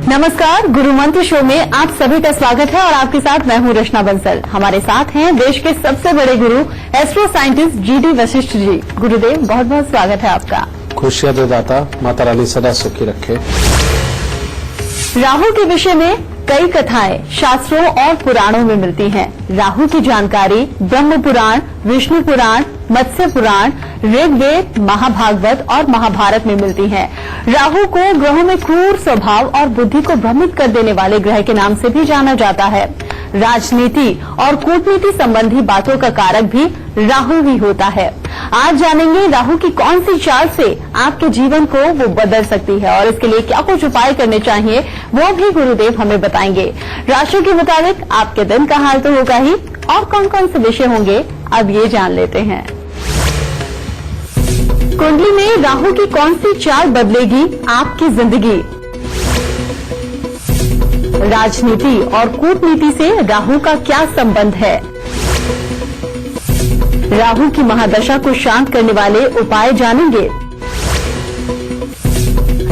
नमस्कार, गुरु मंत्र शो में आप सभी का स्वागत है और आपके साथ मैं हूं रचना बंसल। हमारे साथ हैं देश के सबसे बड़े गुरु astro scientist GD Vashishtha ji. गुरुदेव, बहुत बहुत स्वागत है आपका। खुशियां दे दाता, माता रानी सदा सुखी रखे। राहु के विषय में कई कथाएं शास्त्रों और पुराणों में मिलती हैं। राहु की जानकारी ब्रह्म पुराण, विष्णु पुराण, मत्स्य पुराण, ऋग्वेद, महाभागवत और महाभारत में मिलती है। राहु को ग्रहों में क्रूर स्वभाव और बुद्धि को भ्रमित कर देने वाले ग्रह के नाम से भी जाना जाता है। राजनीति और कूटनीति संबंधी बातों का कारक भी राहु ही होता है। आज जानेंगे राहु की कौन सी चाल से आपके जीवन को वो बदल सकती है और इसके लिए क्या कुछ उपाय करने चाहिए वो भी गुरुदेव हमें बताएंगे। राशि के मुताबिक आपके दिन का हाल तो होगा ही, और कौन कौन से विषय होंगे अब ये जान लेते हैं। कुंडली में राहु की कौन सी चाल बदलेगी आपकी जिंदगी। राजनीति और कूटनीति से राहु का क्या संबंध है। राहु की महादशा को शांत करने वाले उपाय जानेंगे।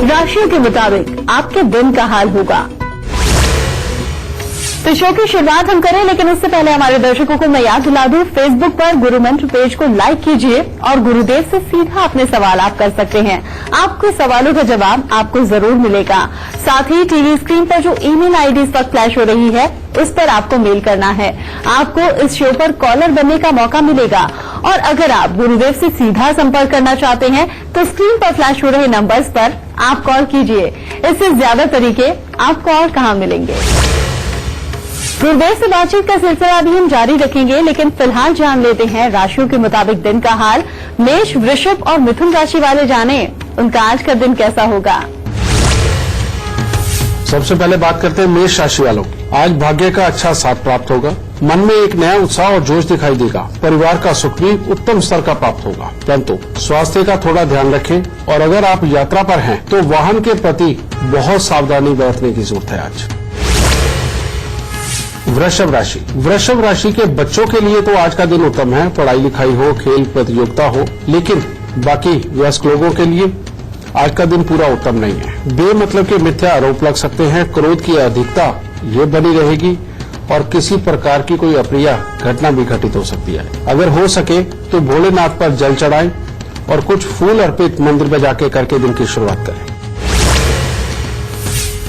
राशियों के मुताबिक आपके दिन का हाल होगा। तो शो की शुरुआत हम करें, लेकिन उससे पहले हमारे दर्शकों को मैं याद दिला दूं, फेसबुक पर गुरु मंत्र पेज को लाइक कीजिए और गुरुदेव से सीधा अपने सवाल आप कर सकते हैं। आपके सवालों का जवाब आपको जरूर मिलेगा। साथ ही टीवी स्क्रीन पर जो ईमेल आईडी इस वक्त फ्लैश हो रही है उस पर आपको मेल करना है। आपको इस शो पर कॉलर बनने का मौका मिलेगा और अगर आप गुरुदेव से सीधा संपर्क करना चाहते हैं तो स्क्रीन पर फ्लैश हो रहे नंबर्स पर आप कॉल कीजिए। इससे ज्यादा तरीके आपको और कहां मिलेंगे। गुरुदेव से बातचीत का सिलसिला भी हम जारी रखेंगे, लेकिन फिलहाल जान लेते हैं राशियों के मुताबिक दिन का हाल। मेष, वृषभ और मिथुन राशि वाले जाने उनका आज का दिन कैसा होगा। सबसे पहले बात करते हैं मेष राशि वालों की। आज भाग्य का अच्छा साथ प्राप्त होगा। मन में एक नया उत्साह और जोश दिखाई देगा। परिवार का सुख भी उत्तम स्तर का प्राप्त होगा, परंतु स्वास्थ्य का थोड़ा ध्यान रखें और अगर आप यात्रा पर हैं तो वाहन के प्रति बहुत सावधानी बरतने की जरूरत है। आज वृषभ राशि के बच्चों के लिए तो आज का दिन उत्तम है। पढ़ाई लिखाई हो, खेल प्रतियोगिता हो, लेकिन बाकी वयस्क लोगों के लिए आज का दिन पूरा उत्तम नहीं है। बेमतलब के मिथ्या आरोप लग सकते हैं। क्रोध की अधिकता ये बनी रहेगी और किसी प्रकार की कोई अप्रिय घटना भी घटित हो सकती है। अगर हो सके तो भोलेनाथ पर जल चढ़ाएं और कुछ फूल अर्पित मंदिर में जाके करके दिन की शुरुआत करें।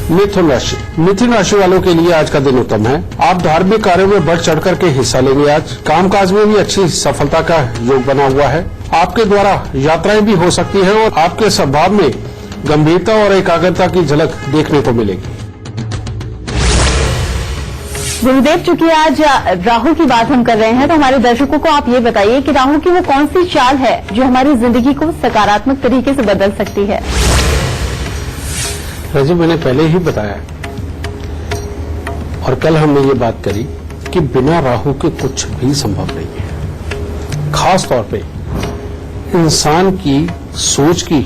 मिथुन राशि वालों के लिए आज का दिन उत्तम है। आप धार्मिक कार्यों में बढ़ चढ़ करके हिस्सा लेंगे। आज कामकाज में भी अच्छी सफलता का योग बना हुआ है। आपके द्वारा यात्राएं भी हो सकती है और आपके स्वभाव में गंभीरता और एकाग्रता की झलक देखने को मिलेगी। गुरुदेव, चूंकि आज राहु की बात हम कर रहे हैं तो हमारे दर्शकों को आप ये बताइए कि राहु की वो कौन सी चाल है जो हमारी जिंदगी को सकारात्मक तरीके से बदल सकती है। रजी, मैंने पहले ही बताया और कल हमने ये बात करी कि बिना राहु के कुछ भी संभव नहीं है। खास तौर पे इंसान की सोच की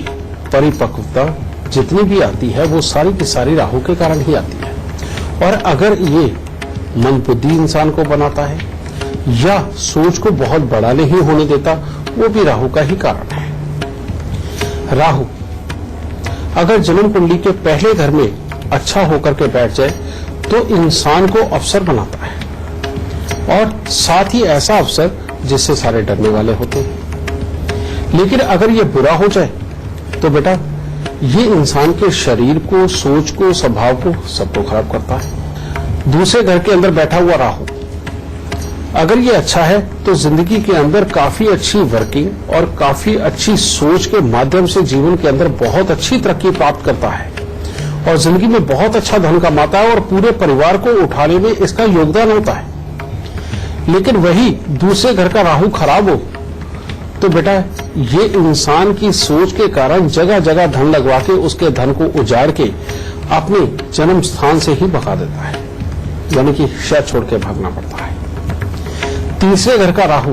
परिपक्वता जितनी भी आती है वो सारी की सारी राहु के कारण ही आती है। और अगर ये मन बुद्धि इंसान को बनाता है या सोच को बहुत बड़ा नहीं होने देता, वो भी राहु का ही कारण है। राहु अगर जन्म कुंडली के पहले घर में अच्छा होकर के बैठ जाए तो इंसान को अफसर बनाता है और साथ ही ऐसा अफसर जिससे सारे डरने वाले होते हैं। लेकिन अगर ये बुरा हो जाए तो बेटा ये इंसान के शरीर को, सोच को, स्वभाव को, सबको खराब करता है। दूसरे घर के अंदर बैठा हुआ राहु अगर ये अच्छा है तो जिंदगी के अंदर काफी अच्छी वर्किंग और काफी अच्छी सोच के माध्यम से जीवन के अंदर बहुत अच्छी तरक्की प्राप्त करता है और जिंदगी में बहुत अच्छा धन कमाता है और पूरे परिवार को उठाने में इसका योगदान होता है। लेकिन वही दूसरे घर का राहु खराब हो तो बेटा ये इंसान की सोच के कारण जगह जगह धन लगवा के उसके धन को उजाड़ के अपने जन्म स्थान से ही भगा देता है, यानी कि शहर छोड़ के भागना पड़ता है। तीसरे घर का राहु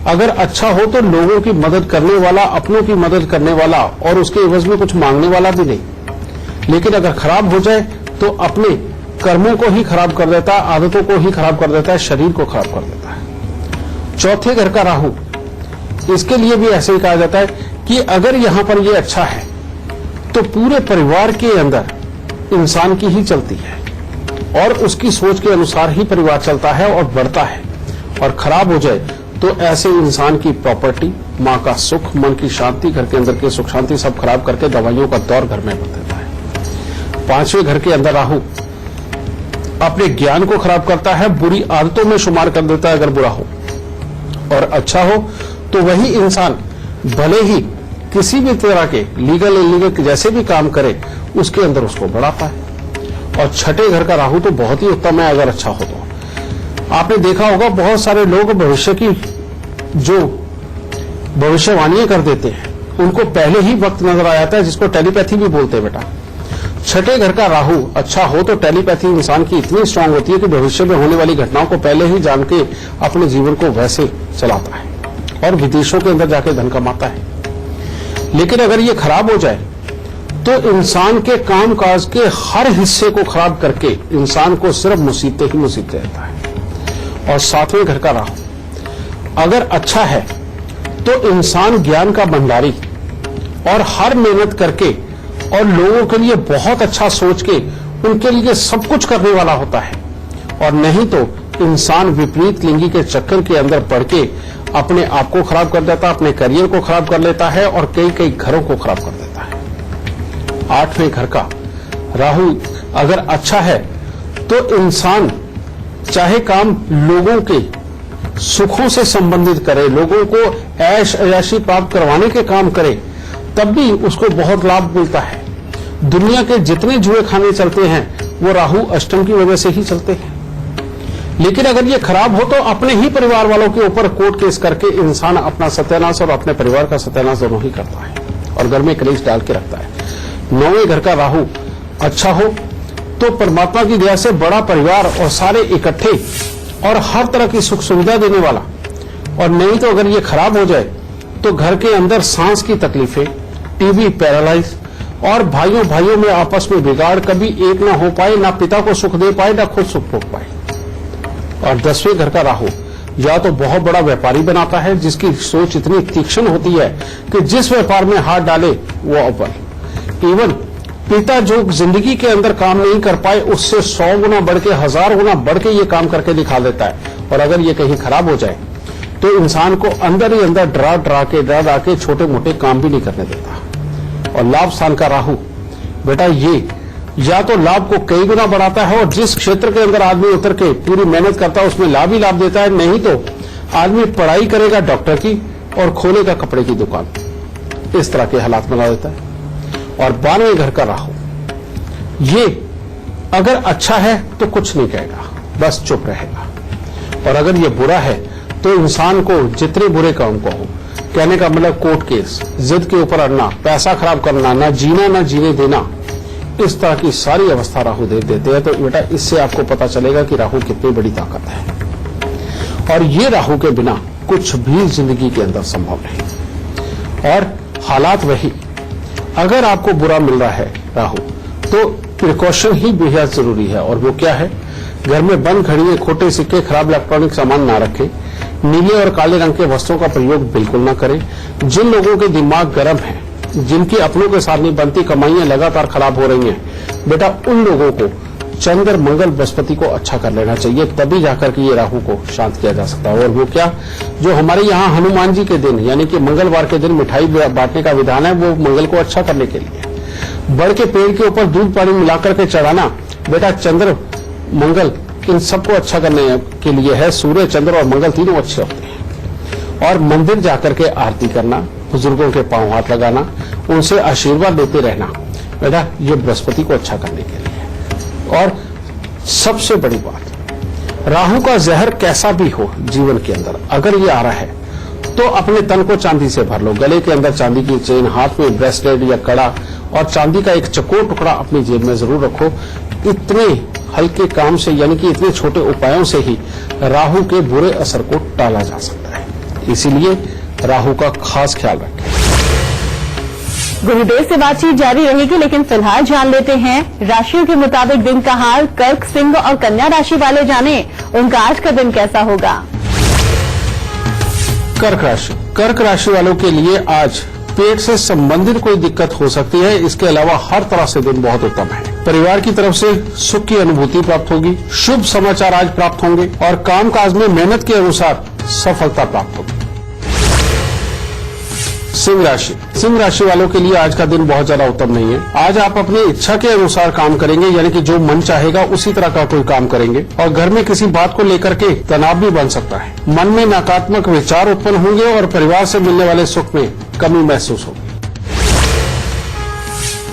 अगर अच्छा हो तो लोगों की मदद करने वाला, अपनों की मदद करने वाला और उसके एवज में कुछ मांगने वाला भी नहीं। लेकिन अगर खराब हो जाए तो अपने कर्मों को ही खराब कर देता है, आदतों को ही खराब कर देता है, शरीर को खराब कर देता है। चौथे घर का राहु, इसके लिए भी ऐसे ही कहा जाता है कि अगर यहां पर ये अच्छा है तो पूरे परिवार के अंदर इंसान की ही चलती है और उसकी सोच के अनुसार ही परिवार चलता है और बढ़ता है। और खराब हो जाए तो ऐसे इंसान की प्रॉपर्टी, मां का सुख, मन की शांति, घर के अंदर के सुख शांति सब खराब करके दवाइयों का दौर घर में बन देता है। 5वें घर के अंदर राहु अपने ज्ञान को खराब करता है, बुरी आदतों में शुमार कर देता है अगर बुरा हो। और अच्छा हो तो वही इंसान भले ही किसी भी तरह के लीगल इलीगल जैसे भी काम करे उसके अंदर उसको बढ़ाता है। और 6ठे घर का राहु तो बहुत ही उत्तम है अगर अच्छा हो तो। आपने देखा होगा बहुत सारे लोग भविष्य की जो भविष्यवाणियां कर देते हैं उनको पहले ही वक्त नजर आ जाता है, जिसको टेलीपैथी भी बोलते हैं बेटा। 6ठे घर का राहु अच्छा हो तो टेलीपैथी इंसान की इतनी स्ट्रांग होती है कि भविष्य में होने वाली घटनाओं को पहले ही जान के अपने जीवन को वैसे चलाता है और विदेशों के अंदर जाके धन कमाता है। लेकिन अगर ये खराब हो जाए तो इंसान के कामकाज के हर हिस्से को खराब करके इंसान को सिर्फ मुसीबतें ही मुसीबतें रहता है। और 7वें घर का राहु अगर अच्छा है तो इंसान ज्ञान का भंडारी और हर मेहनत करके और लोगों के लिए बहुत अच्छा सोच के उनके लिए सब कुछ करने वाला होता है। और नहीं तो इंसान विपरीत लिंगी के चक्कर के अंदर पड़ के अपने आप को खराब कर देता है, अपने करियर को खराब कर लेता है और कई कई घरों को खराब कर देता है। 8वें घर का राहु अगर अच्छा है तो इंसान चाहे काम लोगों के सुखों से संबंधित करे, लोगों को ऐश अयाशी प्राप्त करवाने के काम करे, तब भी उसको बहुत लाभ मिलता है। दुनिया के जितने जुए खाने चलते हैं वो राहु अष्टम की वजह से ही चलते हैं। लेकिन अगर ये खराब हो तो अपने ही परिवार वालों के ऊपर कोर्ट केस करके इंसान अपना सत्यानाश और अपने परिवार का सत्यानाश दोनों ही करता है और घर में कलेश डाल के रखता है। 9वें घर का राहु अच्छा हो तो परमात्मा की दया से बड़ा परिवार और सारे इकट्ठे और हर तरह की सुख सुविधा देने वाला। और नहीं तो अगर ये खराब हो जाए तो घर के अंदर सांस की तकलीफें, टीबी, पैरालाइज और भाइयों भाइयों में आपस में बिगाड़, कभी एक ना हो पाए, ना पिता को सुख दे पाए ना खुद सुख भोग पाए। और 10वें घर का राहु या तो बहुत बड़ा व्यापारी बनाता है जिसकी सोच इतनी तीक्ष्ण होती है कि जिस व्यापार में हाथ डाले वो अव्वल। इवन पिता जो जिंदगी के अंदर काम नहीं कर पाए उससे 100 गुना बढ़ के 1000 गुना बढ़ के ये काम करके दिखा देता है। और अगर ये कहीं खराब हो जाए तो इंसान को अंदर ही अंदर डरा के छोटे मोटे काम भी नहीं करने देता। और लाभ स्थान का राहु बेटा ये या तो लाभ को कई गुना बढ़ाता है और जिस क्षेत्र के अंदर आदमी उतर के पूरी मेहनत करता है उसमें लाभ ही लाभ देता है। नहीं तो आदमी पढ़ाई करेगा डॉक्टर की और खोलेगा कपड़े की दुकान, इस तरह के हालात बना देता है। और 12वें घर का राहु ये अगर अच्छा है तो कुछ नहीं कहेगा, बस चुप रहेगा। और अगर ये बुरा है तो इंसान को जितने बुरे काम को हो, कहने का मतलब कोर्ट केस, जिद के ऊपर अड़ना, पैसा खराब करना, ना जीना ना जीने देना, इस तरह की सारी अवस्था राहु दे देते हैं। तो बेटा इससे आपको पता चलेगा कि राहु कितनी बड़ी ताकत है। और ये राहु के बिना कुछ भी जिंदगी के अंदर संभव नहीं। और हालात वही, अगर आपको बुरा मिल रहा है राहु तो प्रिकॉशन ही बेहद जरूरी है। और वो क्या है, घर में बंद घड़ियां, खोटे सिक्के, खराब इलेक्ट्रॉनिक सामान ना रखें, नीले और काले रंग के वस्त्रों का प्रयोग बिल्कुल ना करें। जिन लोगों के दिमाग गर्म है, जिनकी अपनों के साथ नहीं बनती, कमाइयां लगातार खराब हो रही हैं, बेटा उन लोगों को चंद्र मंगल बृहस्पति को अच्छा कर लेना चाहिए, तभी जाकर के ये राहु को शांत किया जा सकता है। और वो क्या, जो हमारे यहाँ हनुमान जी के दिन यानी कि मंगलवार के दिन मिठाई बांटने का विधान है, वो मंगल को अच्छा करने के लिए। बड़ के पेड़ के ऊपर दूध पानी मिलाकर के चढ़ाना बेटा चंद्र मंगल इन सबको अच्छा करने के लिए है। सूर्य चंद्र और मंगल तीनों अच्छे होते हैं। और मंदिर जाकर के आरती करना, बुजुर्गों के पांव हाथ लगाना, उनसे आशीर्वाद लेते रहना, बेटा ये बृहस्पति को अच्छा करने के लिए है। और सबसे बड़ी बात, राहु का जहर कैसा भी हो जीवन के अंदर अगर ये आ रहा है तो अपने तन को चांदी से भर लो। गले के अंदर चांदी की चेन, हाथ में ब्रेसलेट या कड़ा और चांदी का एक चकोर टुकड़ा अपनी जेब में जरूर रखो। इतने हल्के काम से यानी कि इतने छोटे उपायों से ही राहु के बुरे असर को टाला जा सकता है। इसीलिए राहु का खास ख्याल रखें। गुरुदेव से बातचीत जारी रहेगी, लेकिन फिलहाल जान लेते हैं राशियों के मुताबिक दिन का हाल। कर्क, सिंह और कन्या राशि वाले जाने उनका आज का दिन कैसा होगा। कर्क राशि वालों के लिए आज पेट से संबंधित कोई दिक्कत हो सकती है, इसके अलावा हर तरह से दिन बहुत उत्तम है। परिवार की तरफ से सुख की अनुभूति प्राप्त होगी, शुभ समाचार आज प्राप्त होंगे और कामकाज में मेहनत के अनुसार सफलता प्राप्त होगी। सिंह राशि वालों के लिए आज का दिन बहुत ज्यादा उत्तम नहीं है। आज आप अपनी इच्छा के अनुसार काम करेंगे, यानी कि जो मन चाहेगा उसी तरह का कोई काम करेंगे और घर में किसी बात को लेकर के तनाव भी बन सकता है। मन में नकारात्मक विचार उत्पन्न होंगे और परिवार से मिलने वाले सुख में कमी महसूस होगी।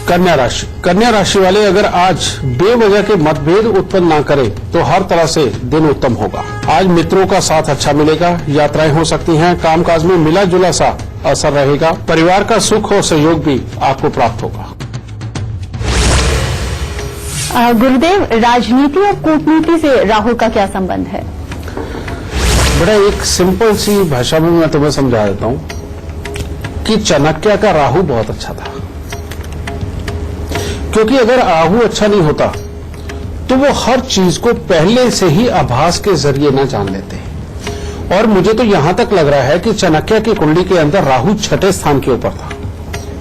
कन्या राशि वाले अगर आज बेवजह के मतभेद उत्पन्न न करें तो हर तरह से दिन उत्तम होगा। आज मित्रों का साथ अच्छा मिलेगा, यात्राएं हो सकती हैं, कामकाज में मिला जुला सा असर रहेगा, परिवार का सुख और सहयोग भी आपको प्राप्त होगा। गुरुदेव, राजनीति और कूटनीति से राहु का क्या संबंध है? बड़ा एक सिंपल सी भाषा में मैं तुम्हें समझा देता हूं कि चाणक्य का राहु बहुत अच्छा था, क्योंकि अगर राहु अच्छा नहीं होता तो वो हर चीज को पहले से ही आभास के जरिए न जान लेते। और मुझे तो यहां तक लग रहा है कि चाणक्य की कुंडली के अंदर राहु छठे स्थान के ऊपर था।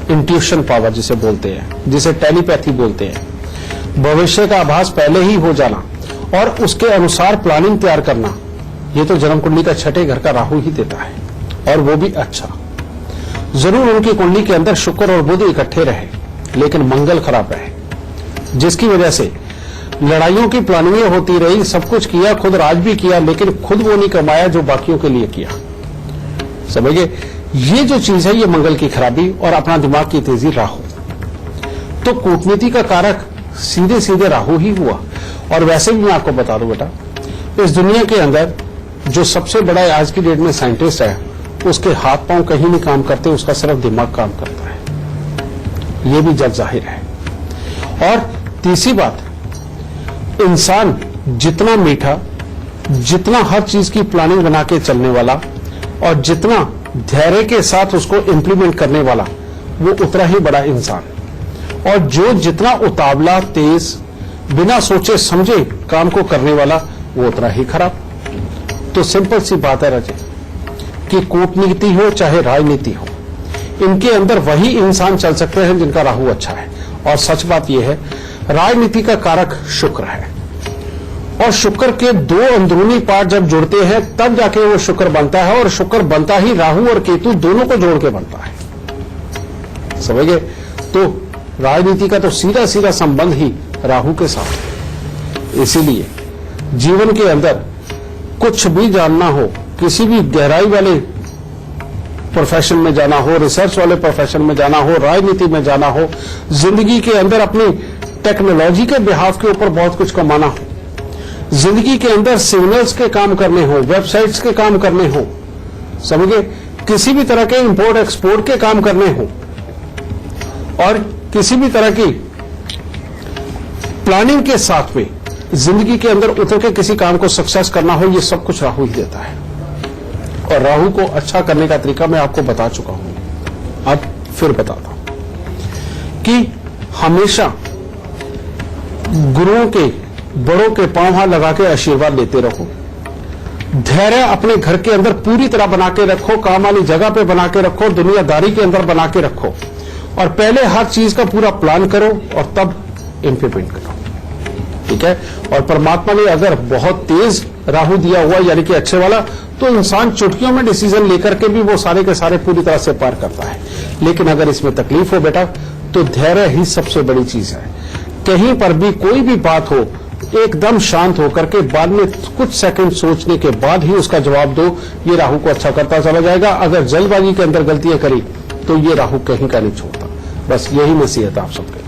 इंट्यूशन पावर जिसे बोलते हैं, जिसे टेलीपैथी बोलते हैं, भविष्य का आभास पहले ही हो जाना और उसके अनुसार प्लानिंग तैयार करना, ये तो जन्म कुंडली का छठे घर का राहु ही देता है, और वो भी अच्छा। जरूर उनकी कुंडली के अंदर शुक्र और बुध इकट्ठे रहे, लेकिन मंगल खराब रहे, जिसकी वजह से लड़ाइयों की प्लानिंग होती रही। सब कुछ किया, खुद राज भी किया, लेकिन खुद वो नहीं कमाया जो बाकियों के लिए किया। समझिए, ये जो चीज है ये मंगल की खराबी और अपना दिमाग की तेजी राहु। तो कूटनीति का कारक सीधे सीधे राहु ही हुआ। और वैसे भी मैं आपको बता दूं बेटा, इस दुनिया के अंदर जो सबसे बड़ा आज की डेट में साइंटिस्ट है, उसके हाथ पांव कहीं नहीं काम करते, उसका सिर्फ दिमाग काम करता है। ये भी जग जाहिर है। और तीसरी बात, इंसान जितना मीठा, जितना हर चीज की प्लानिंग बना के चलने वाला और जितना धैर्य के साथ उसको इंप्लीमेंट करने वाला, वो उतना ही बड़ा इंसान। और जो जितना उतावला, तेज, बिना सोचे समझे काम को करने वाला, वो उतना ही खराब। तो सिंपल सी बात है राजे, कि कूटनीति हो चाहे राजनीति हो, इनके अंदर वही इंसान चल सकते हैं जिनका राहु अच्छा है। और सच बात यह है, राजनीति का कारक शुक्र है, और शुक्र के दो अंदरूनी पार्ट जब जुड़ते हैं तब जाके वो शुक्र बनता है, और शुक्र बनता ही राहु और केतु दोनों को जोड़ के बनता है। समझ गए? तो राजनीति का तो सीधा सीधा संबंध ही राहु के साथ है। इसीलिए जीवन के अंदर कुछ भी जानना हो, किसी भी गहराई वाले प्रोफेशन में जाना हो, रिसर्च वाले प्रोफेशन में जाना हो, राजनीति में जाना हो, जिंदगी के अंदर अपनी टेक्नोलॉजी के बिहाफ के ऊपर बहुत कुछ कमाना हो, जिंदगी के अंदर सिग्नल्स के काम करने हो, वेबसाइट्स के काम करने हो, समझिए, किसी भी तरह के इंपोर्ट एक्सपोर्ट के काम करने हो, और किसी भी तरह की प्लानिंग के साथ में जिंदगी के अंदर उतर के किसी काम को सक्सेस करना हो, ये सब कुछ राहु ही देता है। और राहु को अच्छा करने का तरीका मैं आपको बता चुका हूं, अब फिर बताता हूं कि हमेशा गुरुओं के, बड़ों के पांव हाथ लगा के आशीर्वाद लेते रहो। धैर्य अपने घर के अंदर पूरी तरह बना के रखो, काम वाली जगह पे बना के रखो, दुनियादारी के अंदर बना के रखो, और पहले हर चीज का पूरा प्लान करो और तब इंप्लीमेंट करो। ठीक है? और परमात्मा ने अगर बहुत तेज राहु दिया हुआ, यानी कि अच्छे वाला, तो इंसान चुटकियों में डिसीजन लेकर के भी वो सारे के सारे पूरी तरह से पार करता है। लेकिन अगर इसमें तकलीफ हो बेटा, तो धैर्य ही सबसे बड़ी चीज है। कहीं पर भी कोई भी बात हो, एकदम शांत होकर के बाद में कुछ सेकंड सोचने के बाद ही उसका जवाब दो। ये राहु को अच्छा करता चला जाएगा। अगर जल्दबाजी के अंदर गलतियां करी तो ये राहु कहीं का नहीं छोड़ता। बस यही नसीहत आप सबके।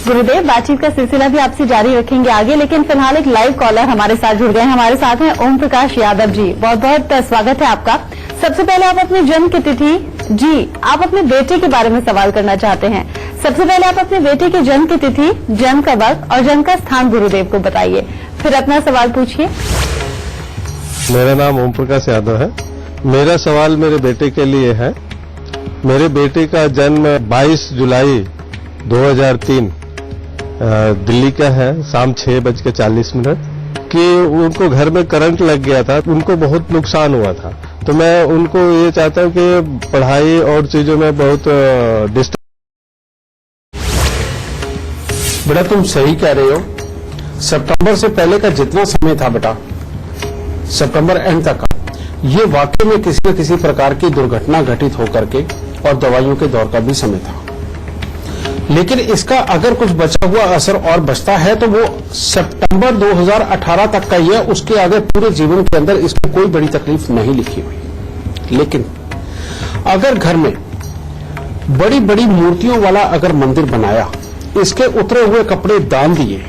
गुरुदेव, बातचीत का सिलसिला भी आपसे जारी रखेंगे आगे, लेकिन फिलहाल एक लाइव कॉलर हमारे साथ जुड़ गए हैं। हमारे साथ हैं ओम प्रकाश यादव जी। बहुत बहुत स्वागत है आपका। सबसे पहले आप अपनी जन्म की तिथि, जी आप अपने बेटे के बारे में सवाल करना चाहते हैं। सबसे पहले आप अपने बेटे के जन्म की तिथि, जन्म का वक्त और जन्म का स्थान गुरुदेव को बताइए, फिर अपना सवाल पूछिए। मेरा नाम ओम प्रकाश यादव है। मेरा सवाल मेरे बेटे के लिए है। मेरे बेटे का जन्म 22 जुलाई 2003 दिल्ली का है, शाम 6:40 कि उनको घर में करंट लग गया था, उनको बहुत नुकसान हुआ था। तो मैं उनको ये चाहता हूँ कि पढ़ाई और चीजों में बहुत डिस्टर्ब। बेटा तुम सही कह रहे हो। सितंबर से पहले का जितना समय था बेटा, सितंबर एंड तक का, ये वाकई में किसी न किसी प्रकार की दुर्घटना घटित होकर के और दवाइयों के दौर का भी समय था। लेकिन इसका अगर कुछ बचा हुआ असर और बचता है तो वो सितंबर 2018 तक का ही है। उसके आगे पूरे जीवन के अंदर इसको कोई बड़ी तकलीफ नहीं लिखी हुई। लेकिन अगर घर में बड़ी बड़ी मूर्तियों वाला अगर मंदिर बनाया, इसके उतरे हुए कपड़े दान दिए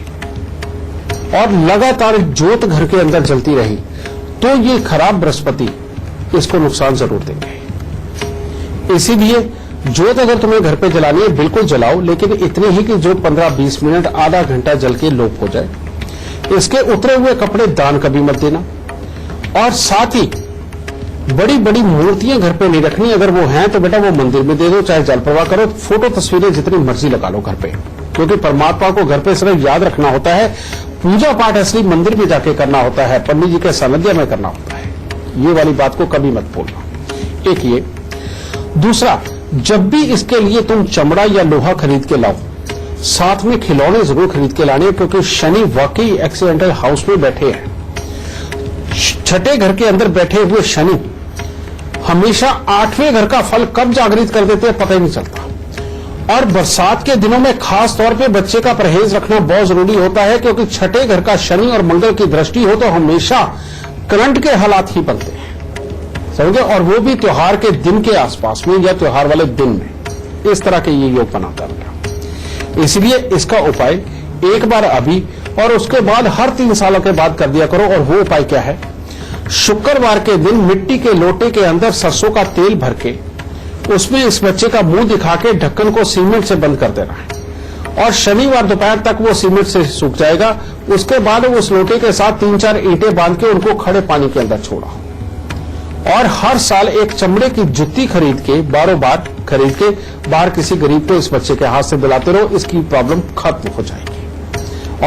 और लगातार ज्योत घर के अंदर जलती रही, तो ये खराब बृहस्पति इसको नुकसान जरूर देंगे। इसीलिए ज्योत अगर तुम्हें घर पे जलानी है बिल्कुल जलाओ, लेकिन इतनी ही कि जो 15-20 मिनट आधा घंटा जल के लोप हो जाए। इसके उतरे हुए कपड़े दान कभी मत देना। और साथ ही बड़ी बड़ी मूर्तियां घर पे नहीं रखनी। अगर वो हैं तो बेटा वो मंदिर में दे दो, चाहे जल प्रवाह करो। फोटो तस्वीरें जितनी मर्जी लगा लो घर पे, क्योंकि परमात्मा को घर पे सिर्फ याद रखना होता है। पूजा पाठ असली मंदिर में जाके करना होता है, पंडित जी के सानिध्य में करना होता है। ये वाली बात को कभी मत भूलना। एक ये। दूसरा, जब भी इसके लिए तुम चमड़ा या लोहा खरीद के लाओ, साथ में खिलौने जरूर खरीद के लाने, क्योंकि शनि वाकई एक्सीडेंटल हाउस में बैठे हैं। छठे घर के अंदर बैठे हुए शनि हमेशा 8वें घर का फल कब जागृत कर देते हैं पता ही नहीं चलता। और बरसात के दिनों में खास तौर पे बच्चे का परहेज रखना बहुत जरूरी होता है, क्योंकि छठे घर का शनि और मंगल की दृष्टि हो तो हमेशा करंट के हालात ही बनते हैं, समझे। और वो भी त्योहार के दिन के आसपास में या त्योहार वाले दिन में। इस तरह के ये योग बनाता है। इसलिए इसका उपाय एक बार अभी और उसके बाद हर 3 सालों के बाद कर दिया करो। और वो उपाय क्या है? शुक्रवार के दिन मिट्टी के लोटे के अंदर सरसों का तेल भर के उसमें इस बच्चे का मुंह दिखा के ढक्कन को सीमेंट से बंद कर देना है। और शनिवार दोपहर तक वो सीमेंट से सूख जाएगा। उसके बाद उस लोटे के साथ 3-4 ईंटें बांध के उनको खड़े पानी के अंदर छोड़ा। और हर साल एक चमड़े की जुत्ती खरीद के बार खरीद के बाहर किसी गरीब को इस बच्चे के हाथ से दिलाते रहो। इसकी प्रॉब्लम खत्म हो जाएगी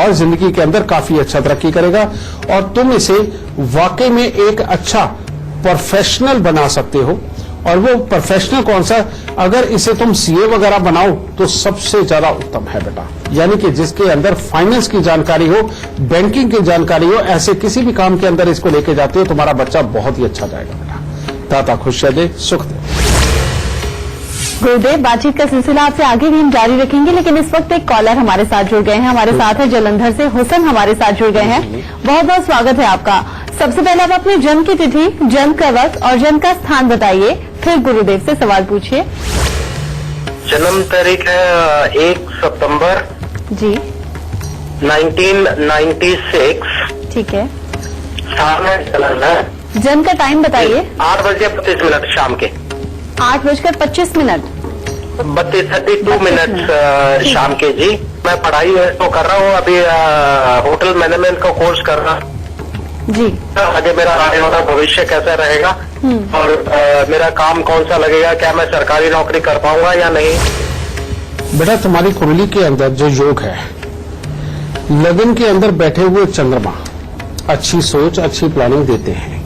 और जिंदगी के अंदर काफी अच्छा तरक्की करेगा। और तुम इसे वाकई में एक अच्छा प्रोफेशनल बना सकते हो। और वो प्रोफेशनल कौन सा? अगर इसे तुम सीए वगैरह बनाओ तो सबसे ज्यादा उत्तम है बेटा। यानी कि जिसके अंदर फाइनेंस की जानकारी हो, बैंकिंग की जानकारी हो, ऐसे किसी भी काम के अंदर इसको लेके जाते हो, तुम्हारा बच्चा बहुत ही अच्छा जाएगा बेटा। दाता खुश दे, सुख दे। गुरुदेव, बातचीत का सिलसिला आपसे आगे भी हम जारी रखेंगे, लेकिन इस वक्त एक कॉलर हमारे साथ जुड़ गए हैं। हमारे साथ है जलंधर से हुसन हमारे साथ जुड़ गए हैं। बहुत बहुत स्वागत है आपका। सबसे पहले आप अपनी जन्म की तिथि, जन्म का वक्त और जन्म का स्थान बताइए, फिर गुरुदेव से सवाल पूछिए। जन्म तारीख है 1 सितंबर जी 1996। ठीक है। स्थान है जलंधर। जन्म का टाइम बताइए। 8:25 शाम के 8:25 32 शाम के। जी मैं पढ़ाई तो कर रहा हूँ अभी, होटल मैनेजमेंट का कोर्स कर रहा हूँ जी। आगे मेरा आने वाला भविष्य कैसा रहेगा और मेरा काम कौन सा लगेगा, क्या मैं सरकारी नौकरी कर पाऊंगा या नहीं? बेटा तुम्हारी कुंडली के अंदर जो योग है, लगन के अंदर बैठे हुए चंद्रमा अच्छी सोच, अच्छी प्लानिंग देते हैं,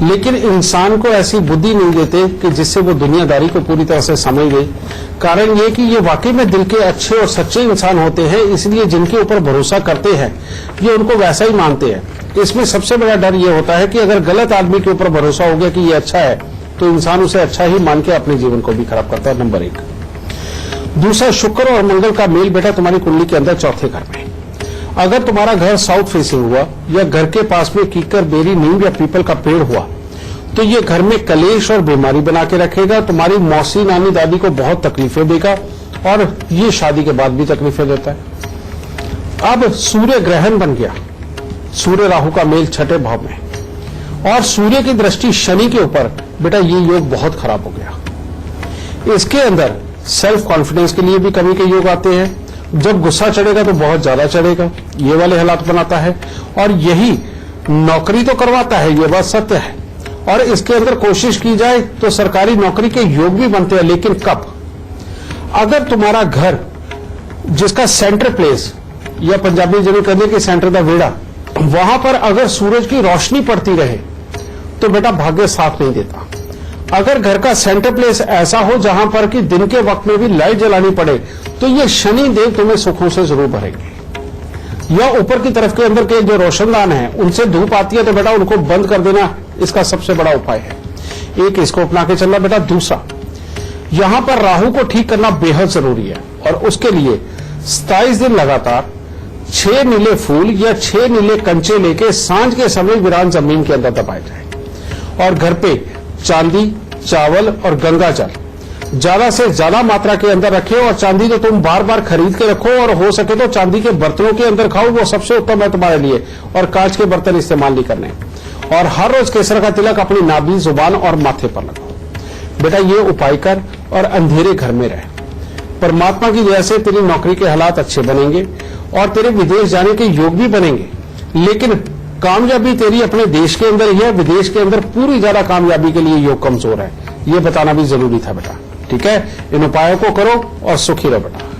लेकिन इंसान को ऐसी बुद्धि नहीं देते कि जिससे वो दुनियादारी को पूरी तरह से समझ ले। कारण ये कि ये वाकई में दिल के अच्छे और सच्चे इंसान होते हैं, इसलिए जिनके ऊपर भरोसा करते हैं ये उनको वैसा ही मानते हैं। इसमें सबसे बड़ा डर ये होता है कि अगर गलत आदमी के ऊपर भरोसा हो गया कि ये अच्छा है, तो इंसान उसे अच्छा ही मान के अपने जीवन को भी खराब करता है। नंबर 1। दूसरा, शुक्र और मंगल का मेल बेटा तुम्हारी कुंडली के अंदर चौथे घर में। अगर तुम्हारा घर साउथ फेसिंग हुआ या घर के पास में कीकर, बेरी, नीम या पीपल का पेड़ हुआ, तो ये घर में कलेश और बीमारी बना के रखेगा। तुम्हारी मौसी, नानी, दादी को बहुत तकलीफें देगा और ये शादी के बाद भी तकलीफें देता है। अब सूर्य ग्रहण बन गया, सूर्य राहु का मेल छठे भाव में, और सूर्य की दृष्टि शनि के ऊपर, बेटा ये योग बहुत खराब हो गया। इसके अंदर सेल्फ कॉन्फिडेंस के लिए भी कमी के योग आते हैं। जब गुस्सा चढ़ेगा तो बहुत ज्यादा चढ़ेगा, ये वाले हालात बनाता है। और यही नौकरी तो करवाता है, ये बात सत्य है। और इसके अंदर कोशिश की जाए तो सरकारी नौकरी के योग भी बनते हैं, लेकिन कब? अगर तुम्हारा घर जिसका सेंटर प्लेस या पंजाबी जिन्हें कहते हैं कि सेंटर द वेड़ा, वहां पर अगर सूरज की रोशनी पड़ती रहे तो बेटा भाग्य साथ नहीं देता। अगर घर का सेंटर प्लेस ऐसा हो जहां पर कि दिन के वक्त में भी लाइट जलानी पड़े, तो ये शनि देव तुम्हें सुखों से जरूर भरेंगे। या ऊपर की तरफ के अंदर के जो रोशनदान है उनसे धूप आती है तो बेटा उनको बंद कर देना इसका सबसे बड़ा उपाय है। एक इसको अपना के चलना बेटा। दूसरा, यहां पर राहु को ठीक करना बेहद जरूरी है और उसके लिए 27 दिन लगातार 6 नीले फूल या 6 नीले कंचे लेके सांझ के समय वीरान जमीन के अंदर दबाए जाए और घर पे चांदी, चावल और गंगा जल ज्यादा से ज्यादा मात्रा के अंदर रखे। और चांदी तो तुम बार बार खरीद के रखो और हो सके तो चांदी के बर्तनों के अंदर खाओ, वो सबसे उत्तम है तुम्हारे लिए। और कांच के बर्तन इस्तेमाल नहीं करने। और हर रोज केसर का तिलक अपनी नाभि, जुबान और माथे पर लगाओ। बेटा ये उपाय कर और अंधेरे घर में रहे। परमात्मा की दया से तेरी नौकरी के हालात अच्छे बनेंगे और तेरे विदेश जाने के योग भी बनेंगे। लेकिन कामयाबी तेरी अपने देश के अंदर ही है, विदेश के अंदर पूरी ज्यादा कामयाबी के लिए योग कमजोर है। ये बताना भी जरूरी था बेटा। ठीक है, इन उपायों को करो और सुखी रहो बेटा।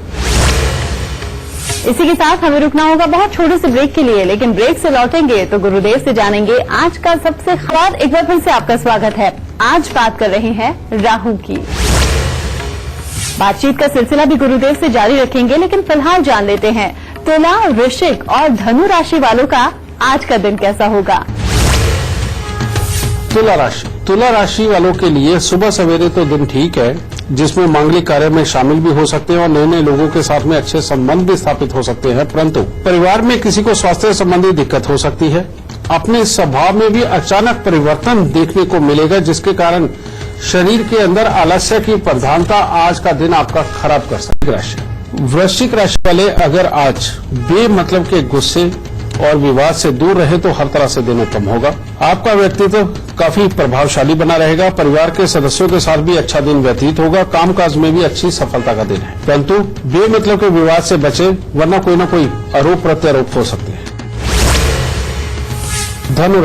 इसी के साथ हमें रुकना होगा बहुत छोटे से ब्रेक के लिए, लेकिन ब्रेक से लौटेंगे तो गुरुदेव से जानेंगे आज का सबसे खास। एक बार फिर से आपका स्वागत है। आज बात कर रहे हैं राहु की। बातचीत का सिलसिला भी गुरुदेव से जारी रखेंगे, लेकिन फिलहाल जान लेते हैं तुला, वृश्चिक और धनु राशि वालों का आज का दिन कैसा होगा। तुला राशि वालों के लिए सुबह सवेरे तो दिन ठीक है, जिसमें मांगलिक कार्य में शामिल भी हो सकते हैं और नए नए लोगों के साथ में अच्छे संबंध भी स्थापित हो सकते हैं। परंतु परिवार में किसी को स्वास्थ्य संबंधी दिक्कत हो सकती है। अपने स्वभाव में भी अचानक परिवर्तन देखने को मिलेगा, जिसके कारण शरीर के अंदर आलस्य की प्रधानता आज का दिन आपका खराब कर सकती है। वृश्चिक राशि वाले अगर आज बेमतलब के गुस्से और विवाद से दूर रहे तो हर तरह से दिन उत्तम होगा। आपका व्यक्तित्व काफी प्रभावशाली बना रहेगा। परिवार के सदस्यों के साथ भी अच्छा दिन व्यतीत होगा। कामकाज में भी अच्छी सफलता का दिन है, परंतु बेमतलब के विवाद से बचे, वरना कोई न कोई आरोप प्रत्यारोप हो सकते हैं। धनु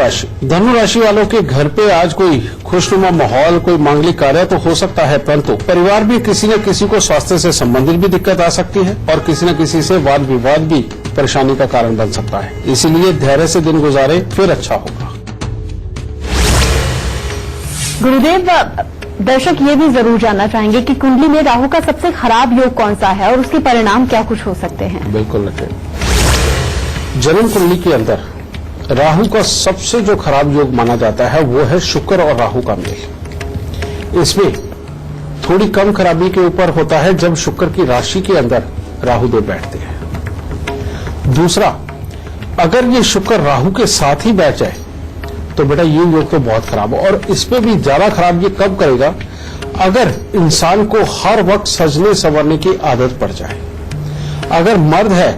राशि वालों के घर पे आज कोई खुशनुमा माहौल, कोई मांगलिक कार्य तो हो सकता है, परंतु परिवार भी किसी न किसी को स्वास्थ्य से संबंधित भी दिक्कत आ सकती है और किसी न किसी से वाद विवाद भी परेशानी का कारण बन सकता है। इसीलिए धैर्य से दिन गुजारे फिर अच्छा होगा। गुरुदेव, दर्शक ये भी जरूर जानना चाहेंगे कि कुंडली में राहु का सबसे खराब योग कौन सा है और उसके परिणाम क्या कुछ हो सकते हैं। बिल्कुल रखें। जन्म कुंडली के अंदर राहु का सबसे जो खराब योग माना जाता है वो है शुक्र और राहु का मेल। इसमें थोड़ी कम खराबी के ऊपर होता है जब शुक्र की राशि के अंदर राहु देव बैठते हैं। दूसरा, अगर ये शुक्र राहु के साथ ही बैठ जाए तो बेटा ये योग तो बहुत खराब है। और इसमें भी ज्यादा खराब ये कब करेगा, अगर इंसान को हर वक्त सजने संवरने की आदत पड़ जाए। अगर मर्द है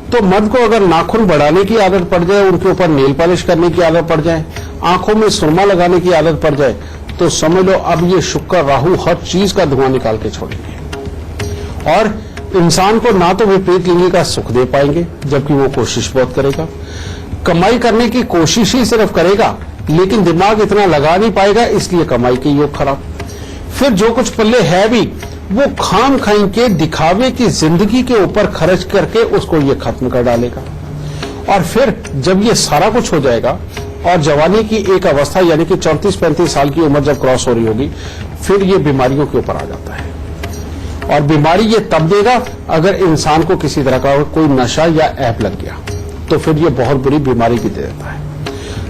तो मर्द को अगर नाखून बढ़ाने की आदत पड़ जाए, उनके ऊपर नेल पॉलिश करने की आदत पड़ जाए, आंखों में सुरमा लगाने की आदत पड़ जाए, तो समझ लो अब ये शुक्र राहु हर चीज का धुआं निकाल के छोड़ेंगे और इंसान को ना तो विपरीत लिंगी का सुख दे पाएंगे, जबकि वो कोशिश बहुत करेगा। कमाई करने की कोशिश ही सिर्फ करेगा, लेकिन दिमाग इतना लगा नहीं पाएगा, इसलिए कमाई के योग खराब। फिर जो कुछ पल्ले है भी वो खाम खाई के दिखावे की जिंदगी के ऊपर खर्च करके उसको ये खत्म कर डालेगा। और फिर जब ये सारा कुछ हो जाएगा और जवानी की एक अवस्था यानी कि 34-35 साल की उम्र जब क्रॉस हो रही होगी, फिर ये बीमारियों के ऊपर आ जाता है। और बीमारी ये तब देगा अगर इंसान को किसी तरह का कोई नशा या ऐप लग गया, तो फिर ये बहुत बुरी बीमारी भी दे देता है,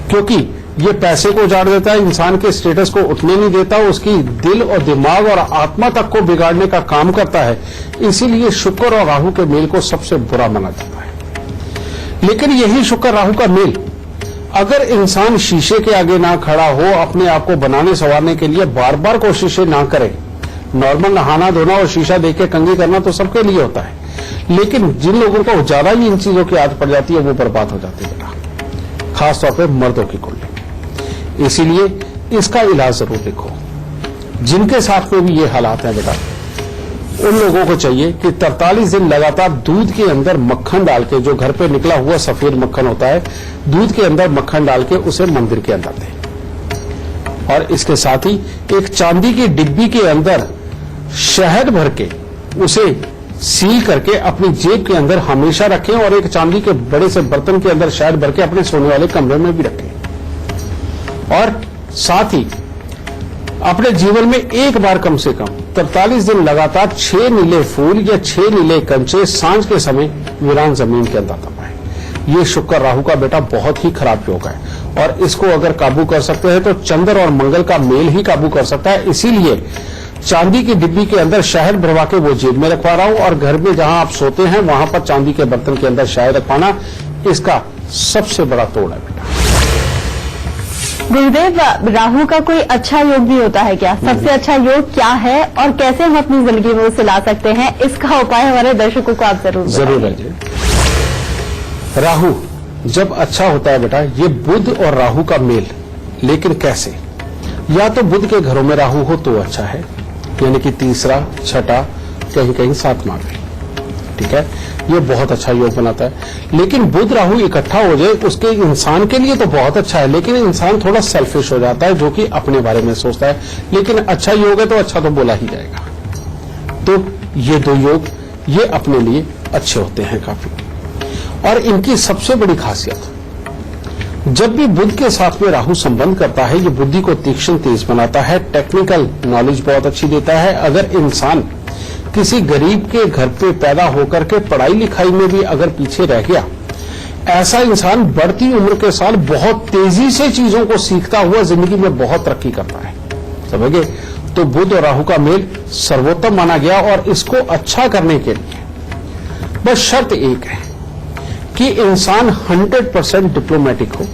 क्योंकि ये पैसे को उजाड़ देता है, इंसान के स्टेटस को उठने नहीं देता, उसकी दिल और दिमाग और आत्मा तक को बिगाड़ने का काम करता है। इसीलिए शुक्र और राहु के मेल को सबसे बुरा माना जाता है। लेकिन यही शुक्र राहु का मेल अगर इंसान शीशे के आगे ना खड़ा हो, अपने आप को बनाने संवारने के लिए बार बार कोशिशें ना करे, नॉर्मल नहाना धोना और शीशा देख के कंघी करना तो सबके लिए होता है, लेकिन जिन लोगों को ज्यादा ही इन चीजों की आदत पड़ जाती है वो बर्बाद हो जाती है बेटा, खासतौर पर मर्दों की कुंडली। इसीलिए इसका इलाज जरूर देखो। जिनके साथ में भी ये हालात हैं बेटा, उन लोगों को चाहिए कि 43 दिन लगातार दूध के अंदर मक्खन डाल के, जो घर पे निकला हुआ सफेद मक्खन होता है, दूध के अंदर मक्खन डाल के उसे मंदिर के अंदर दें। और इसके साथ ही एक चांदी की डिब्बी के अंदर शहद भर के उसे सील करके अपनी जेब के अंदर हमेशा रखें और एक चांदी के बड़े से बर्तन के अंदर शहद भर के अपने सोने वाले कमरे में भी रखें। और साथ ही अपने जीवन में एक बार कम से कम 43 दिन लगातार 6 नीले फूल या 6 नीले कंचे सांझ के समय वीरान जमीन के अंदर दबाएं। ये शुक्र राहु का बेटा बहुत ही खराब योग है और इसको अगर काबू कर सकते हैं तो चंद्र और मंगल का मेल ही काबू कर सकता है। इसीलिए चांदी की डिब्बी के अंदर शहद भरवा के वो जेब में रखवा रहा हूं और घर में जहां आप सोते हैं वहां पर चांदी के बर्तन के अंदर शहद रखवाना इसका सबसे बड़ा तोड़ है बेटा। गुरुदेव, राहु का कोई अच्छा योग भी होता है क्या? सबसे अच्छा योग क्या है और कैसे हम अपनी जिंदगी में उसे ला सकते हैं? इसका उपाय हमारे दर्शकों को आप जरूर है। राहु जब अच्छा होता है बेटा, ये बुध और राहु का मेल, लेकिन कैसे? या तो बुध के घरों में राहु हो तो अच्छा है, यानी कि तीसरा, छठा, कहीं कहीं सातवां में, ठीक है, ये बहुत अच्छा योग बनाता है। लेकिन बुध राहु इकट्ठा हो जाए उसके इंसान के लिए तो बहुत अच्छा है, लेकिन इंसान थोड़ा सेल्फिश हो जाता है, जो कि अपने बारे में सोचता है। लेकिन अच्छा योग है तो अच्छा तो बोला ही जाएगा। तो ये दो योग ये अपने लिए अच्छे होते हैं काफी। और इनकी सबसे बड़ी खासियत, जब भी बुध के साथ में राहु संबंध करता है, ये बुद्धि को तीक्ष्ण तेज बनाता है, टेक्निकल नॉलेज बहुत अच्छी देता है। अगर इंसान किसी गरीब के घर पे पैदा होकर के पढ़ाई लिखाई में भी अगर पीछे रह गया, ऐसा इंसान बढ़ती उम्र के साथ बहुत तेजी से चीजों को सीखता हुआ जिंदगी में बहुत तरक्की करता है। समझ गए? तो बुध और राहु का मेल सर्वोत्तम माना गया और इसको अच्छा करने के लिए बस शर्त एक है कि इंसान 100% डिप्लोमेटिक हो।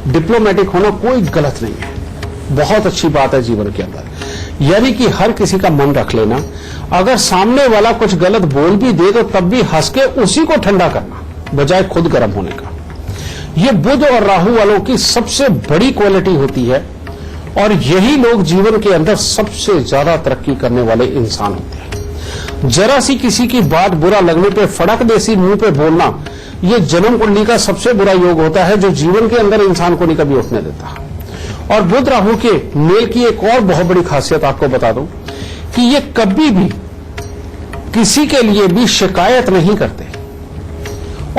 डिप्लोमेटिक होना कोई गलत नहीं है, बहुत अच्छी बात है जीवन के अंदर। यानी कि हर किसी का मन रख लेना, अगर सामने वाला कुछ गलत बोल भी दे तो तब भी हंस के उसी को ठंडा करना, बजाय खुद गर्म होने का। ये बुध और राहु वालों की सबसे बड़ी क्वालिटी होती है और यही लोग जीवन के अंदर सबसे ज्यादा तरक्की करने वाले इंसान होते हैं। जरा सी किसी की बात बुरा लगने पे फड़क देसी मुंह पे बोलना, ये जन्म कुंडली का सबसे बुरा योग होता है, जो जीवन के अंदर इंसान को नहीं कभी उठने देता। और बुध राहु के मेल की एक और बहुत बड़ी खासियत आपको बता दूं कि ये कभी भी किसी के लिए भी शिकायत नहीं करते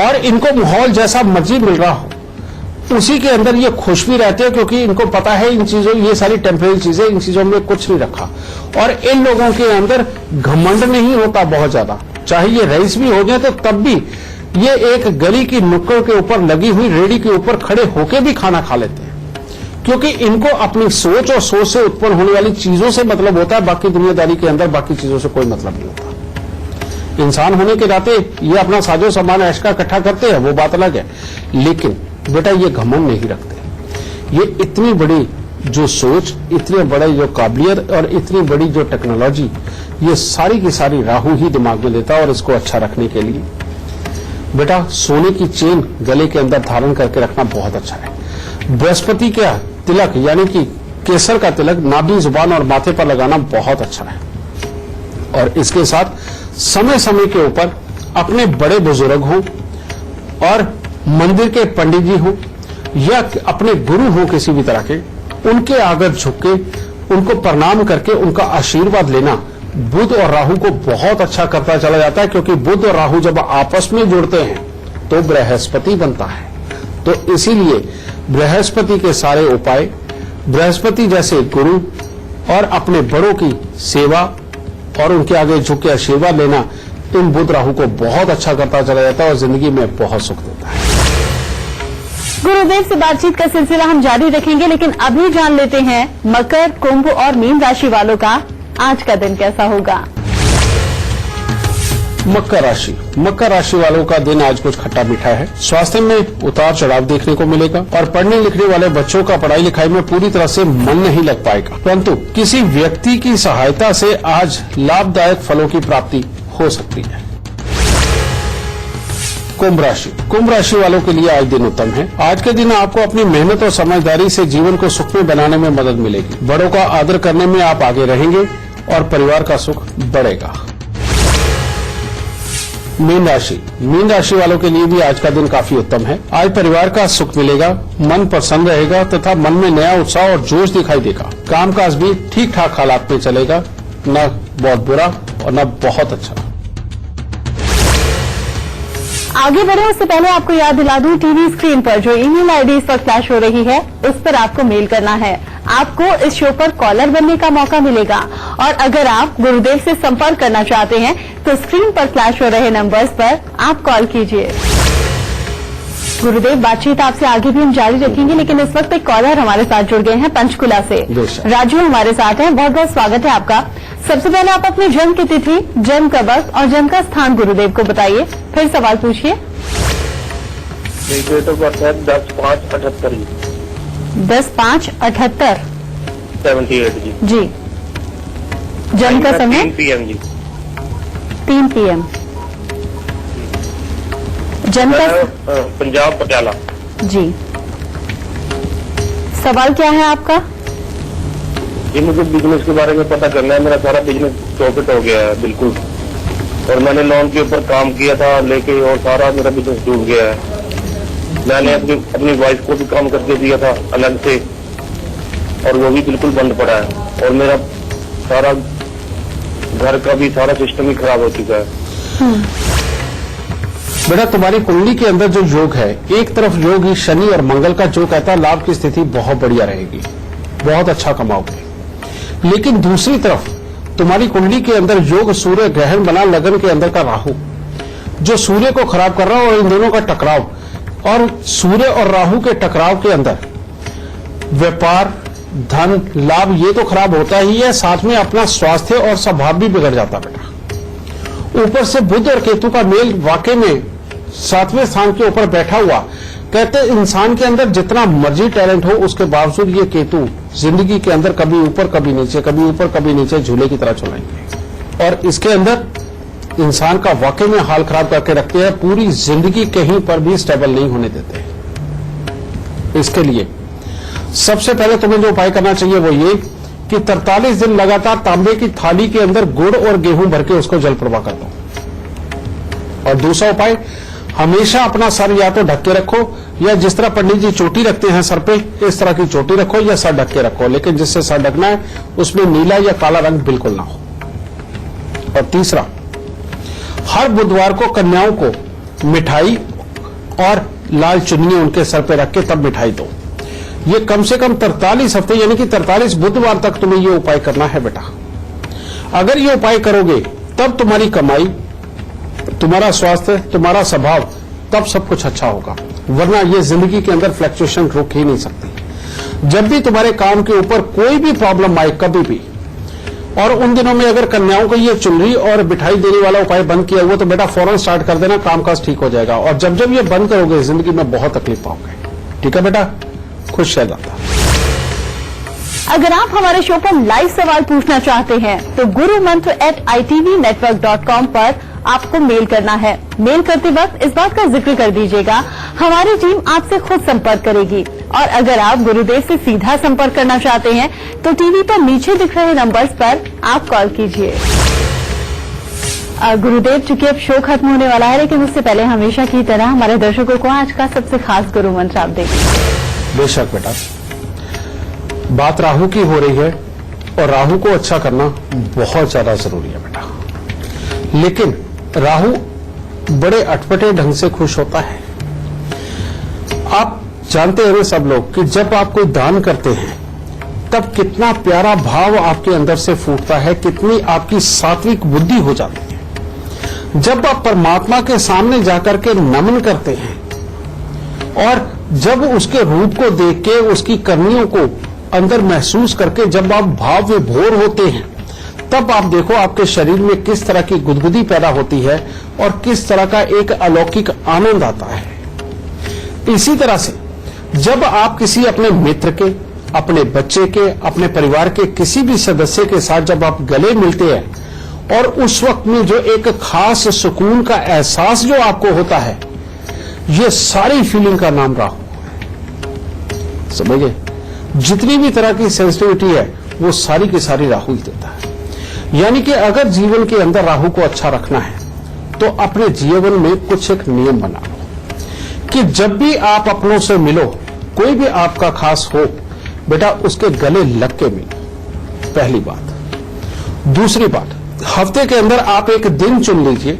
और इनको माहौल जैसा मर्जी मिल रहा हो उसी के अंदर ये खुश भी रहते हैं, क्योंकि इनको पता है इन चीजों, ये सारी टेम्परेरी चीजें, इन चीजों में कुछ नहीं रखा। और इन लोगों के अंदर घमंड नहीं होता बहुत ज्यादा, चाहे ये रईस भी हो जाए तो तब भी ये एक गली की नुक्कड़ के ऊपर लगी हुई रेडी के ऊपर खड़े होके भी खाना खा लेते हैं, क्योंकि इनको अपनी सोच और सोच से उत्पन्न होने वाली चीजों से मतलब होता है। बाकी दुनियादारी के अंदर बाकी चीजों से कोई मतलब नहीं होता। इंसान होने के नाते ये अपना साजो सामान ऐश का इकट्ठा करते हैं, वो बात अलग है, लेकिन बेटा ये घमंड नहीं रखते। ये इतनी बड़ी जो सोच, इतने बड़े जो काबिलियत और इतनी बड़ी जो टेक्नोलॉजी, ये सारी की सारी राहु ही दिमाग में देता है। और इसको अच्छा रखने के लिए बेटा सोने की चेन गले के अंदर धारण करके रखना बहुत अच्छा है। बृहस्पति का तिलक यानी कि केसर का तिलक नाभि, जुबान और माथे पर लगाना बहुत अच्छा है। और इसके साथ समय समय के ऊपर अपने बड़े बुजुर्ग हों और मंदिर के पंडित जी हों या अपने गुरु हो किसी भी तरह के, उनके आगे झुक के उनको प्रणाम करके उनका आशीर्वाद लेना बुध और राहु को बहुत अच्छा करता चला जाता है। क्योंकि बुध और राहु जब आपस में जुड़ते हैं तो बृहस्पति बनता है। तो इसीलिए बृहस्पति के सारे उपाय, बृहस्पति जैसे गुरु और अपने बड़ों की सेवा और उनके आगे झुक के आशीर्वाद लेना इन बुध राहु को बहुत अच्छा करता चला जाता है और जिंदगी में बहुत सुख देता है। गुरुदेव से बातचीत का सिलसिला हम जारी रखेंगे, लेकिन अभी जान लेते हैं मकर, कुंभ और मीन राशि वालों का आज का दिन कैसा होगा। मकर राशि वालों का दिन आज कुछ खट्टा मीठा है। स्वास्थ्य में उतार चढ़ाव देखने को मिलेगा और पढ़ने लिखने वाले बच्चों का पढ़ाई लिखाई में पूरी तरह से मन नहीं लग पाएगा, परंतु किसी व्यक्ति की सहायता से आज लाभदायक फलों की प्राप्ति हो सकती है। कुंभ राशि वालों के लिए आज दिन उत्तम है। आज के दिन आपको अपनी मेहनत और समझदारी से जीवन को सुखमय बनाने में मदद मिलेगी। बड़ों का आदर करने में आप आगे रहेंगे और परिवार का सुख बढ़ेगा। मीन राशि वालों के लिए भी आज का दिन काफी उत्तम है। आज परिवार का सुख मिलेगा, मन प्रसन्न रहेगा तथा मन में नया उत्साह और जोश दिखाई देगा। कामकाज भी ठीक ठाक हालात में चलेगा, न बहुत बुरा और न बहुत अच्छा। आगे बढ़े उससे पहले आपको याद दिला दूं, टीवी स्क्रीन पर जो ईमेल आईडी इस वक्त फ्लैश हो रही है उस पर आपको मेल करना है। आपको इस शो पर कॉलर बनने का मौका मिलेगा। और अगर आप गुरुदेव से संपर्क करना चाहते हैं तो स्क्रीन पर फ्लैश हो रहे नंबर्स पर आप कॉल कीजिए। गुरुदेव, बातचीत आपसे आगे भी हम जारी रखेंगे, लेकिन इस वक्त एक कॉलर हमारे साथ जुड़ गए हैं पंचकुला से। राजू हमारे साथ हैं, बहुत बहुत स्वागत है आपका। सबसे पहले आप अपनी जन्म की तिथि, जन्म का वक्त और जन्म का स्थान गुरुदेव को बताइए, फिर सवाल पूछिए। डेट ऑफ बर्थ है 10/5/78 10/5/78 78 जी। जी। जन्म का समय 3 PM जी। 3 PM। जन्म का पंजाब पटियाला। जी। सवाल क्या है आपका? जी, मुझे बिजनेस के बारे में पता करना है। मेरा सारा बिजनेस प्रॉफिट हो गया है बिल्कुल, और मैंने लोन के ऊपर काम किया था लेके, और सारा मेरा बिजनेस डूब गया है। मैंने अपनी वाइफ को भी काम करके दिया था अलग से, और वो भी बिल्कुल बंद पड़ा है, और मेरा सारा घर का भी सारा सिस्टम ही खराब हो चुका है। बेटा, तुम्हारी कुंडली के अंदर जो योग है, एक तरफ योग ही शनि और मंगल का जो कहता है लाभ की स्थिति बहुत बढ़िया रहेगी, बहुत अच्छा कमाओगे। लेकिन दूसरी तरफ तुम्हारी कुंडली के अंदर योग सूर्य ग्रहण बना लगन के अंदर का राहु, जो सूर्य को खराब कर रहा है, और इन दोनों का टकराव, और सूर्य और राहु के टकराव के अंदर व्यापार, धन, लाभ ये तो खराब होता ही है, साथ में अपना स्वास्थ्य और स्वभाव भी बिगड़ जाता बेटा। ऊपर से बुध और केतु का मेल वाकई में 7वें स्थान के ऊपर बैठा हुआ, कहते इंसान के अंदर जितना मर्जी टैलेंट हो, उसके बावजूद ये केतु जिंदगी के अंदर कभी ऊपर कभी नीचे, कभी ऊपर कभी नीचे झूले की तरह चलाएंगे, और इसके अंदर इंसान का वाकई में हाल खराब करके रखते हैं। पूरी जिंदगी कहीं पर भी स्टेबल नहीं होने देते। इसके लिए सबसे पहले तुम्हें जो उपाय करना चाहिए वो ये कि 43 दिन लगातार तांबे की थाली के अंदर गुड़ और गेहूं भर के उसको जल प्रवाह कर दो। और दूसरा उपाय, हमेशा अपना सर या तो ढक के रखो, या जिस तरह पंडित जी चोटी रखते हैं सर पे, इस तरह की चोटी रखो या सर ढक के रखो, लेकिन जिससे सर ढकना है उसमें नीला या काला रंग बिल्कुल ना हो। और तीसरा, हर बुधवार को कन्याओं को मिठाई और लाल चुन्नी उनके सर पे रख के तब मिठाई दो। ये कम से कम 43 हफ्ते यानी कि 43 बुधवार तक तुम्हें ये उपाय करना है बेटा। अगर ये उपाय करोगे तब तुम्हारी कमाई, तुम्हारा स्वास्थ्य, तुम्हारा स्वभाव, तब सब कुछ अच्छा होगा, वरना ये जिंदगी के अंदर फ्लक्चुएशन रुक ही नहीं सकती। जब भी तुम्हारे काम के ऊपर कोई भी प्रॉब्लम आए कभी भी, और उन दिनों में अगर कन्याओं को ये चुनरी और मिठाई देने वाला उपाय बंद किया हुआ तो बेटा फौरन स्टार्ट कर देना, कामकाज ठीक हो जाएगा। और जब जब ये बंद करोगे जिंदगी में बहुत तकलीफ पाओगे। ठीक है बेटा, खुश रह जाता। अगर आप हमारे शो पर लाइव सवाल पूछना चाहते हैं तो gurumantra@itvnetwork.com पर आपको मेल करना है। मेल करते वक्त इस बात का जिक्र कर दीजिएगा, हमारी टीम आपसे खुद संपर्क करेगी। और अगर आप गुरुदेव से सीधा संपर्क करना चाहते हैं तो टीवी पर नीचे दिख रहे नंबर्स पर आप कॉल कीजिए। गुरुदेव, चूंकि अब शो खत्म होने वाला है, लेकिन उससे पहले हमेशा की तरह हमारे दर्शकों को आज का सबसे खास गुरु मंत्र आप देंगे। बेशक बेटा, बात राहु की हो रही है, और राहु को अच्छा करना बहुत ज्यादा जरूरी है बेटा। लेकिन राहु बड़े अटपटे ढंग से खुश होता है। आप जानते हैं सब लोग कि जब आप कोई दान करते हैं तब कितना प्यारा भाव आपके अंदर से फूटता है, कितनी आपकी सात्विक बुद्धि हो जाती है। जब आप परमात्मा के सामने जाकर के नमन करते हैं, और जब उसके रूप को देख के, उसकी करनियों को अंदर महसूस करके जब आप भाव विभोर होते हैं, तब आप देखो आपके शरीर में किस तरह की गुदगुदी पैदा होती है और किस तरह का एक अलौकिक आनंद आता है। इसी तरह से जब आप किसी अपने मित्र के, अपने बच्चे के, अपने परिवार के किसी भी सदस्य के साथ जब आप गले मिलते हैं, और उस वक्त में जो एक खास सुकून का एहसास जो आपको होता है, ये सारी फीलिंग का नाम राहु है। समझे? जितनी भी तरह की सेंसिटिविटी है वो सारी की सारी राहु ही देता है। यानी कि अगर जीवन के अंदर राहु को अच्छा रखना है तो अपने जीवन में कुछ एक नियम बना लो कि जब भी आप अपनों से मिलो, कोई भी आपका खास हो, बेटा उसके गले लग के मिलो, पहली बात। दूसरी बात, हफ्ते के अंदर आप एक दिन चुन लीजिए,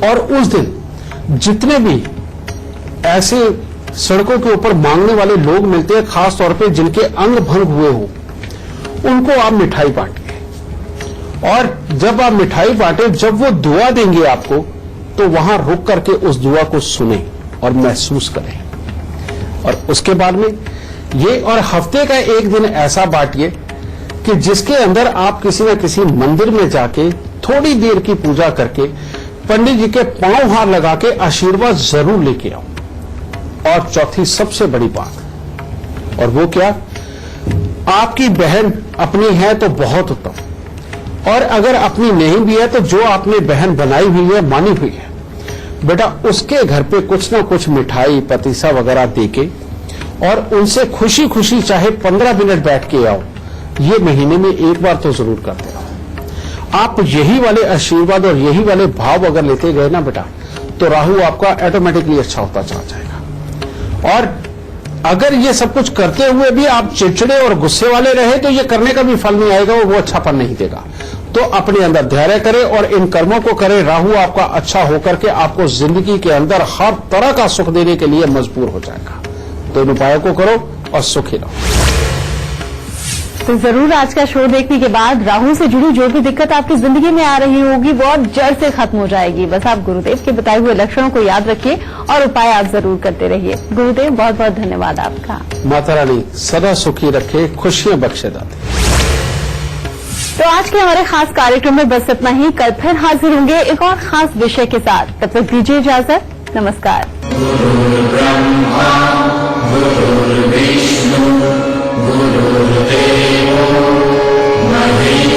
और उस दिन जितने भी ऐसे सड़कों के ऊपर मांगने वाले लोग मिलते हैं, खास तौर पे जिनके अंग भंग हुए हो, उनको आप मिठाई बांटिए। और जब आप मिठाई बांटे, जब वो दुआ देंगे आपको, तो वहां रुक करके उस दुआ को सुने और महसूस करें। और उसके बाद में ये और हफ्ते का एक दिन ऐसा बांटिए कि जिसके अंदर आप किसी न किसी मंदिर में जाके थोड़ी देर की पूजा करके पंडित जी के पांव हार लगा के आशीर्वाद जरूर लेके आओ। और चौथी सबसे बड़ी बात, और वो क्या, आपकी बहन अपनी है तो बहुत उत्तम, और अगर अपनी नहीं भी है तो जो आपने बहन बनाई हुई है, मानी हुई है, बेटा उसके घर पे कुछ ना कुछ मिठाई पतीसा वगैरह देके और उनसे खुशी खुशी चाहे 15 मिनट बैठ के आओ। ये महीने में एक बार तो जरूर करते रहो। आप यही वाले आशीर्वाद और यही वाले भाव अगर लेते गए ना बेटा, तो राहु आपका ऑटोमेटिकली अच्छा होता चला जाएगा। और अगर ये सब कुछ करते हुए भी आप चिड़चिड़े और गुस्से वाले रहे तो ये करने का भी फल नहीं आएगा, वो अच्छापन नहीं देगा। तो अपने अंदर धैर्य करें और इन कर्मों को करें। राहु आपका अच्छा होकर के आपको जिंदगी के अंदर हर तरह का सुख देने के लिए मजबूर हो जाएगा। तो इन उपायों को करो और सुखी रहो। तो जरूर आज का शो देखने के बाद राहु से जुड़ी जो भी दिक्कत आपकी जिंदगी में आ रही होगी वो अब जड़ से खत्म हो जाएगी। बस आप गुरुदेव के बताए हुए लक्षणों को याद रखिए और उपाय आप जरूर करते रहिए। गुरुदेव बहुत बहुत धन्यवाद आपका। माता रानी सदा सुखी रखे, खुशियां बख्शे दाते। तो आज के हमारे खास कार्यक्रम में बस इतना ही। कल फिर हाजिर होंगे एक और खास विषय के साथ। तब तक दीजिए इजाजत। नमस्कार। गुरुर्विष्णु गुरुर्देवो महेश्वरः।